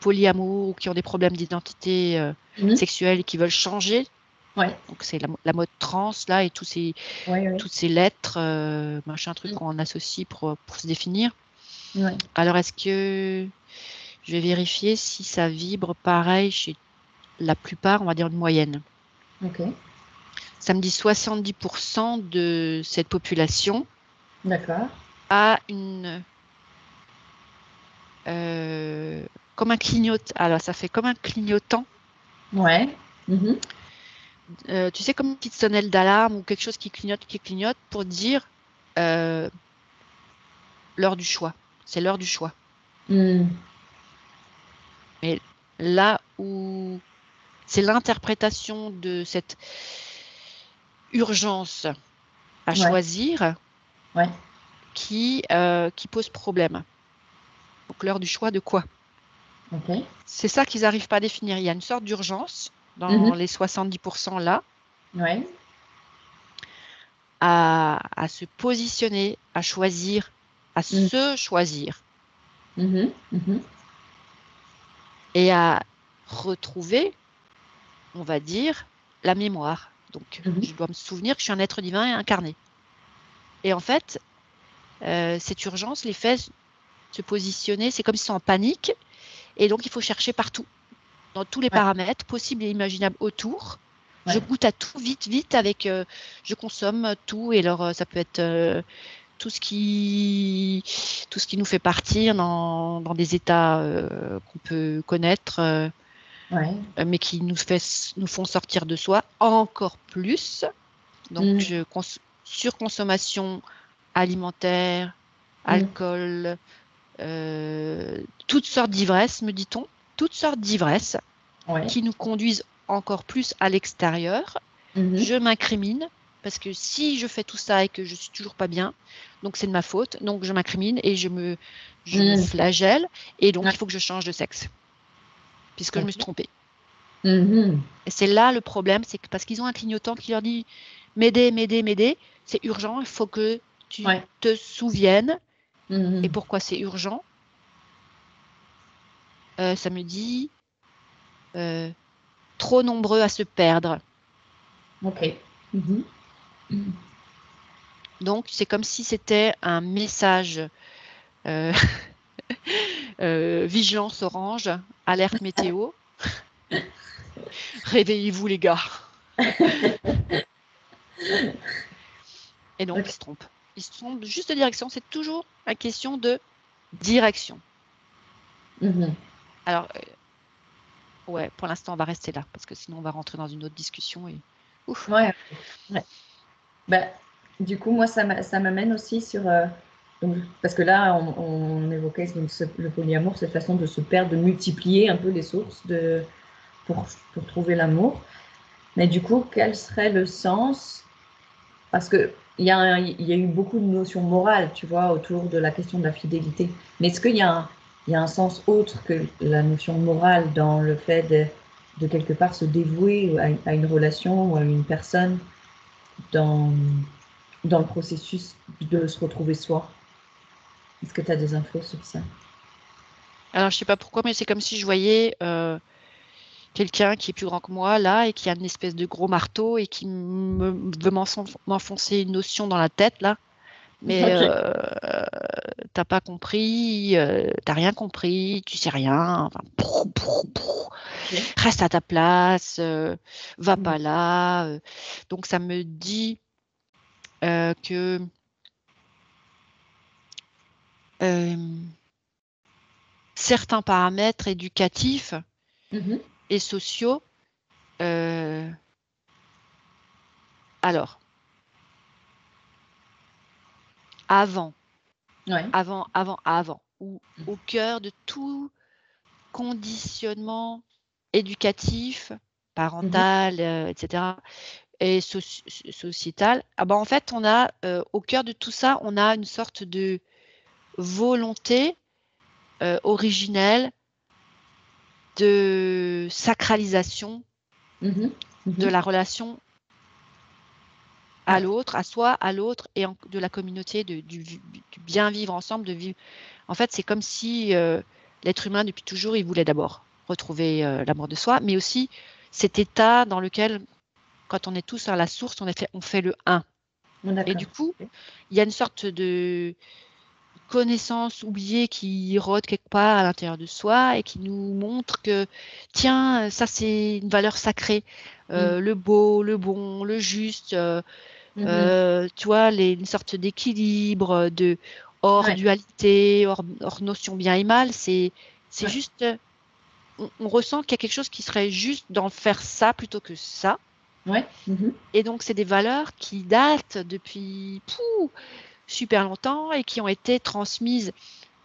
polyamour ou qui ont des problèmes d'identité Mhm. sexuelle et qui veulent changer. Ouais. Donc, c'est la mode trans, là, et Ouais, ouais. toutes ces lettres, machin truc Mhm. qu'on associe pour se définir. Ouais. Alors, est-ce que je vais vérifier si ça vibre pareil chez la plupart, on va dire une moyenne. Ok. Ça me dit 70% de cette population D'accord. a une euh, comme un clignotant. Alors, ça fait comme un clignotant. Ouais. Mhm. Tu sais, comme une petite sonnette d'alarme ou quelque chose qui clignote pour dire euh, l'heure du choix. C'est l'heure du choix. Mhm. Mais là où c'est l'interprétation de cette urgence à Ouais. choisir Ouais. qui pose problème. Donc, l'heure du choix de quoi? Ok. C'est ça qu'ils n'arrivent pas à définir. Il y a une sorte d'urgence dans Mhm. les 70% là Ouais. à se positionner, à choisir, à Mhm. se choisir Mhm. Mhm. et à retrouver, on va dire, la mémoire. Donc, Mhm. je dois me souvenir que je suis un être divin et incarné. Et en fait, cette urgence les fait se positionner, c'est comme s'ils sont en panique, et donc il faut chercher partout, dans tous les Ouais. paramètres possibles et imaginables autour. Je Ouais. goûte à tout vite, vite, je consomme tout, et alors ça peut être tout tout ce qui nous fait partir dans des états qu'on peut connaître, Ouais. mais qui nous font sortir de soi encore plus. Donc, Mhm. surconsommation alimentaire, Mhm. alcool, toutes sortes d'ivresses, me dit-on, toutes sortes d'ivresses Ouais. qui nous conduisent encore plus à l'extérieur. Mhm. Je m'incrimine parce que si je fais tout ça et que je suis toujours pas bien, donc c'est de ma faute. Donc je m'incrimine et je me Mhm. flagelle et donc Ouais. il faut que je change de sexe puisque je me suis Ok. trompée. Mhm. Et c'est là le problème, c'est que parce qu'ils ont un clignotant qui leur dit m'aider, m'aider, m'aider, c'est urgent, il faut que tu Ouais. te souviennes. Et Mhm. pourquoi c'est urgent? Ça me dit euh, trop nombreux à se perdre. Ok. Mhm. Donc c'est comme si c'était un message euh, vigilance orange, alerte météo. Réveillez-vous les gars. Et donc Ok. ils se trompent. Ils se trompent juste de direction. C'est toujours une question de direction. Mhm. Alors ouais, pour l'instant on va rester là parce que sinon on va rentrer dans une autre discussion et ouf. Ouais. Ouais. Bah, du coup, moi, ça m'amène aussi sur. Donc, parce que là, on évoquait donc, le polyamour, cette façon de se perdre, de multiplier un peu les sources pour trouver l'amour. Mais du coup, quel serait le sens? Parce il y a eu beaucoup de notions morales, tu vois, autour de la question de la fidélité. Mais est-ce il y a un sens autre que la notion morale dans le fait de quelque part se dévouer à une relation ou à une personne dans, dans le processus de se retrouver soi? Est-ce que tu as des infos sur ça? Alors je sais pas pourquoi, mais c'est comme si je voyais quelqu'un qui est plus grand que moi là et qui a une espèce de gros marteau et qui veut m'enfoncer une notion dans la tête là. Mais Ok. t'as pas compris, t'as rien compris, tu sais rien. Enfin, Ok. reste à ta place, va Mhm. pas là. Donc ça me dit que certains paramètres éducatifs Mhm. et sociaux. Alors, avant, Ouais. ou au cœur de tout conditionnement éducatif, parental, etc., et sociétal, en fait, on a au cœur de tout ça, on a une sorte de volonté originelle de sacralisation Mhm. de Mhm. la relation à Ouais. l'autre, à soi, à l'autre, et de la communauté, du bien vivre ensemble, de vivre. En fait, c'est comme si l'être humain, depuis toujours, il voulait d'abord retrouver l'amour de soi, mais aussi cet état dans lequel, quand on est tous à la source, on fait le un. Et D'accord. du coup, il y a une sorte de connaissance oubliée qui rôde quelque part à l'intérieur de soi et qui nous montre que, tiens, ça c'est une valeur sacrée, le beau, le bon, le juste, Mhm. tu vois, une sorte d'équilibre, hors Ouais. dualité, hors notion bien et mal. C'est Ouais. juste, on ressent qu'il y a quelque chose qui serait juste dans faire ça plutôt que ça. Ouais. Mhm. Et donc, c'est des valeurs qui datent depuis super longtemps et qui ont été transmises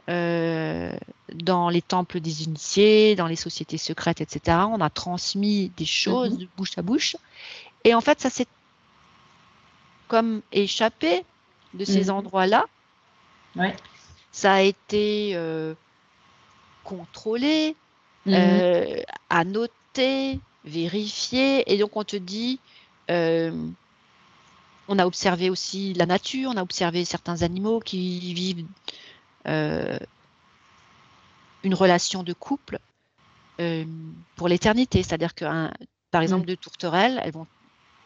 dans les temples des initiés, dans les sociétés secrètes, etc. On a transmis des choses Mhm. de bouche à bouche. Et en fait, ça s'est comme échappé de ces Mhm. endroits-là. Ouais. Ça a été contrôlé, Mhm. annoté, vérifié. Et donc, on te dit, on a observé aussi la nature, on a observé certains animaux qui vivent une relation de couple pour l'éternité. C'est-à-dire que, par Mhm. exemple, deux tourterelles, elles vont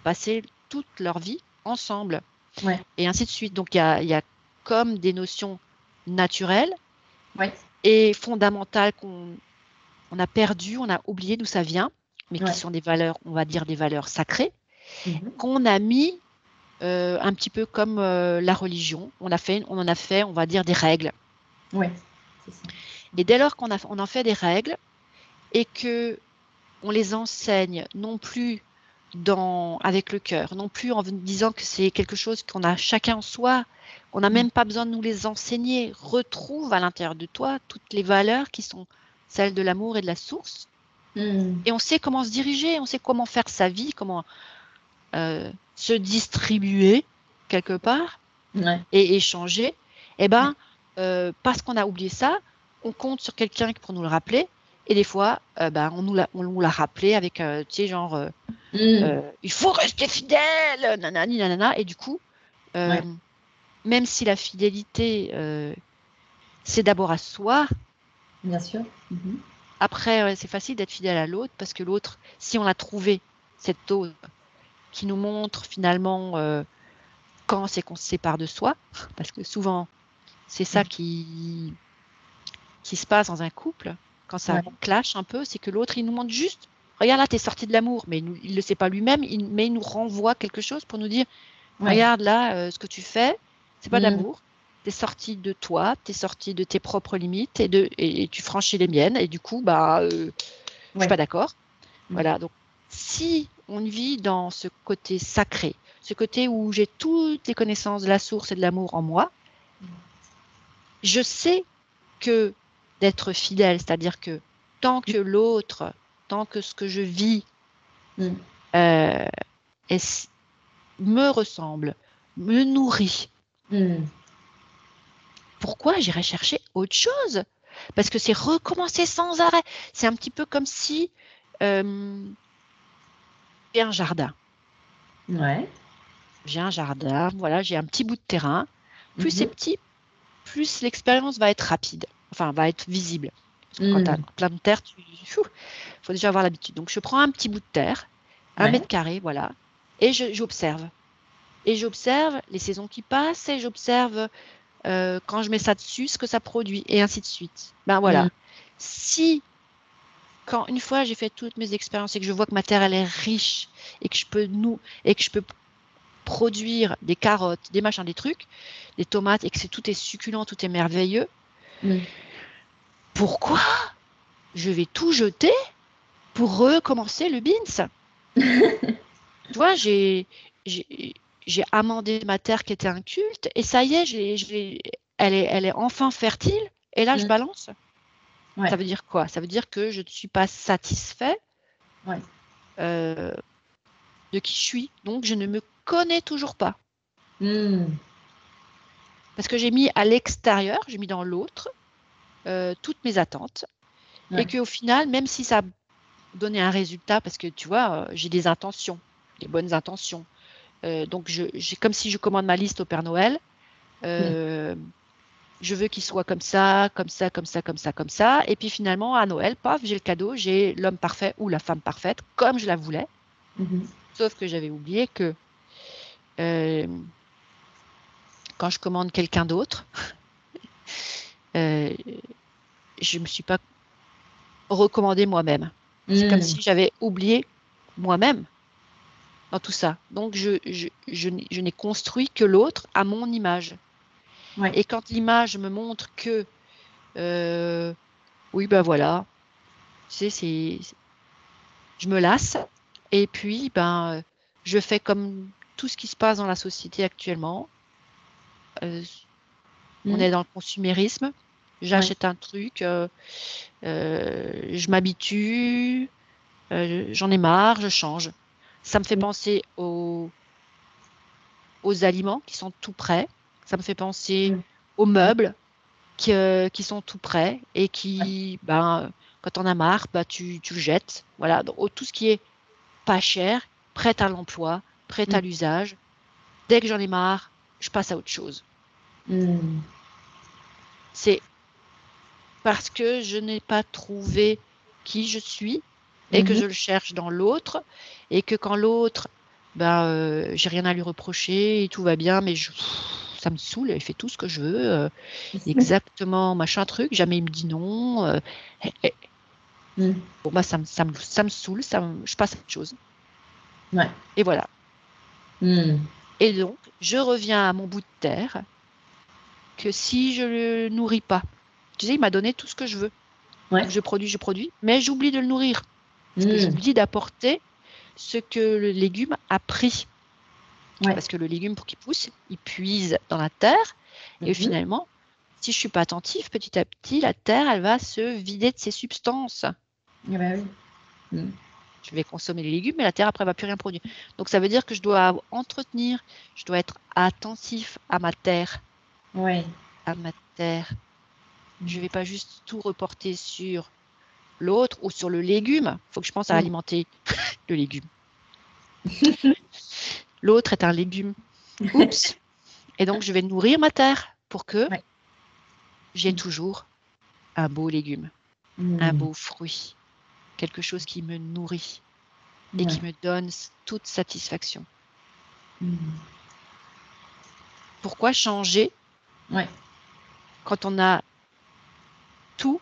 passer toute leur vie ensemble, Ouais. et ainsi de suite. Donc, il y a comme des notions naturelles Ouais. et fondamentales on a perdu, on a oublié d'où ça vient, mais qui Ouais. sont des valeurs, on va dire des valeurs sacrées, Mhm. qu'on a mis un petit peu comme la religion. On en a fait, on va dire, des règles. Ouais. C'est ça. Et dès lors on en fait des règles et que on les enseigne non plus avec le cœur, non plus en disant que c'est quelque chose qu'on a chacun en soi, on n'a même pas besoin de nous les enseigner. Retrouve à l'intérieur de toi toutes les valeurs qui sont celles de l'amour et de la source. Mhm. Et on sait comment se diriger, on sait comment faire sa vie, comment se distribuer quelque part Ouais. et échanger. Eh ben, parce qu'on a oublié ça, on compte sur quelqu'un pour nous le rappeler. Et des fois, on nous l'a rappelé avec, tu sais, genre, Mhm. il faut rester fidèle, nanani, nanana. Et du coup, euh, Ouais. même si la fidélité, c'est d'abord à soi, Bien sûr. Mhm. après, c'est facile d'être fidèle à l'autre parce que l'autre, si on l'a trouvé, cet autre qui nous montre finalement quand c'est qu'on se sépare de soi, parce que souvent, c'est ça qui se passe dans un couple, quand ça Ouais. clash un peu, c'est que l'autre, il nous montre juste, regarde là, t'es sorti de l'amour, mais il ne le sait pas lui-même, mais il nous renvoie quelque chose pour nous dire, Ouais. regarde là, ce que tu fais, c'est pas Mhm. d'amour, t'es sorti de toi, t'es sorti de tes propres limites et tu franchis les miennes, et du coup, je suis Ouais. pas d'accord. Mhm. Voilà, donc si on vit dans ce côté sacré, ce côté où j'ai toutes les connaissances de la source et de l'amour en moi, je sais que d'être fidèle, c'est-à-dire que tant que l'autre, tant que ce que je vis Mhm. euh, me ressemble, me nourrit, Mhm. pourquoi j'irais chercher autre chose? Parce que c'est recommencer sans arrêt. C'est un petit peu comme si j'ai un jardin. Ouais. J'ai un jardin, voilà, j'ai un petit bout de terrain. Plus c'est Mhm. petit, plus l'expérience va être rapide, enfin, va être visible. Parce que quand tu as Mhm. plein de terre, faut déjà avoir l'habitude. Donc, je prends un petit bout de terre, un Ouais. mètre carré, voilà, et j'observe. Et j'observe les saisons qui passent, et j'observe quand je mets ça dessus, ce que ça produit, et ainsi de suite. Ben Mhm. voilà. Si, quand une fois j'ai fait toutes mes expériences et que je vois que ma terre, elle est riche, et que je peux produire des carottes, des machins, des trucs, des tomates, et que tout est succulent, tout est merveilleux, pourquoi je vais tout jeter pour recommencer le beans? Tu vois, j'ai amendé ma terre qui était inculte, et ça y est, elle est enfin fertile, et là, je balance. Ouais. Ça veut dire quoi? Ça veut dire que je ne suis pas satisfait Ouais. de qui je suis. Donc, je ne me connais toujours pas. Parce que j'ai mis à l'extérieur, j'ai mis dans l'autre toutes mes attentes. Ouais. Et qu'au final, même si ça donnait un résultat, parce que tu vois, j'ai des intentions, des bonnes intentions. Donc, j'ai comme si je commande ma liste au Père Noël. Je veux qu'il soit comme ça, comme ça, comme ça, comme ça, comme ça. Et puis finalement, à Noël, paf, j'ai le cadeau, j'ai l'homme parfait ou la femme parfaite, comme je la voulais. Sauf que j'avais oublié que quand je commande quelqu'un d'autre, je ne me suis pas recommandée moi-même. C'est comme si j'avais oublié moi-même dans tout ça. Donc, je n'ai construit que l'autre à mon image. Ouais. Et quand l'image me montre que, oui, ben voilà, tu sais, je me lasse. Et puis, je fais comme tout ce qui se passe dans la société actuellement. On est dans le consumérisme. J'achète un truc, je m'habitue, j'en ai marre, je change. Ça me fait penser aux aliments qui sont tout prêts. Ça me fait penser aux meubles qui sont tout prêts et qui, quand on a marre, tu le jettes. Voilà, donc, tout ce qui est pas cher, prêt à l'emploi, prêt à l'usage. Dès que j'en ai marre, je passe à autre chose. C'est parce que je n'ai pas trouvé qui je suis et que je le cherche dans l'autre, et que quand l'autre, j'ai rien à lui reprocher et tout va bien, mais ça me saoule, il fait tout ce que je veux, exactement machin truc, jamais il me dit non. Bon, ça me saoule, je passe à autre chose. Ouais. Et voilà. Et donc, je reviens à mon bout de terre, que si je le nourris pas, tu sais, il m'a donné tout ce que je veux. Ouais. Donc, je produis, mais j'oublie de le nourrir. Parce que j'oublie d'apporter ce que le légume a pris. Ouais. Parce que le légume, pour qu'il pousse, il puise dans la terre. Et finalement, si je suis pas attentive, petit à petit, la terre, elle va se vider de ses substances. Je vais consommer les légumes, mais la terre, après, va plus rien produire. Donc, ça veut dire que je dois entretenir, je dois être attentif à ma terre. Ouais. À ma terre. Je vais pas juste tout reporter sur l'autre ou sur le légume. Il faut que je pense à alimenter le légume. L'autre est un légume. Oups. Et donc, je vais nourrir ma terre pour que j'ai toujours un beau légume, un beau fruit, quelque chose qui me nourrit et qui me donne toute satisfaction. Pourquoi changer quand on a tout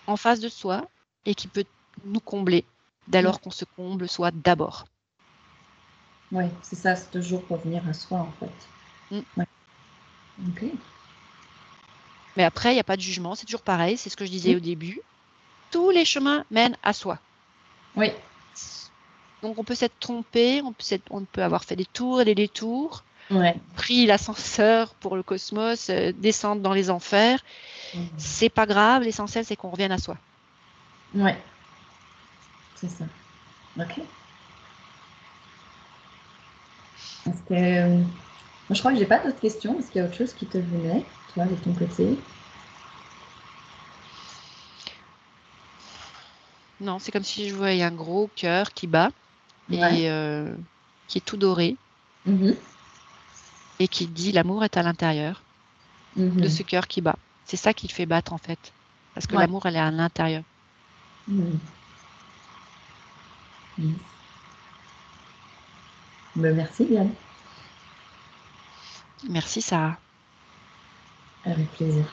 en face de soi et qui peut nous combler dès lors qu'on se comble soi d'abord? Oui, c'est ça, c'est toujours revenir à soi, en fait. Ouais. Ok. Mais après, il n'y a pas de jugement, c'est toujours pareil, c'est ce que je disais au début. Tous les chemins mènent à soi. Oui. Donc, on peut s'être trompé, on peut avoir fait des tours et des détours, Ouais. pris l'ascenseur pour le cosmos, descendre dans les enfers. C'est pas grave, l'essentiel, c'est qu'on revienne à soi. Ouais. C'est ça. Ok. Moi, je crois que j'ai pas d'autres questions. Est-ce qu'il y a autre chose qui te venait, toi, de ton côté? Non, c'est comme si je voyais un gros cœur qui bat et qui est tout doré et qui dit l'amour est à l'intérieur de ce cœur qui bat. C'est ça qui le fait battre en fait. Parce que l'amour, elle est à l'intérieur. Merci, Diane. Merci, Sarah. Avec plaisir.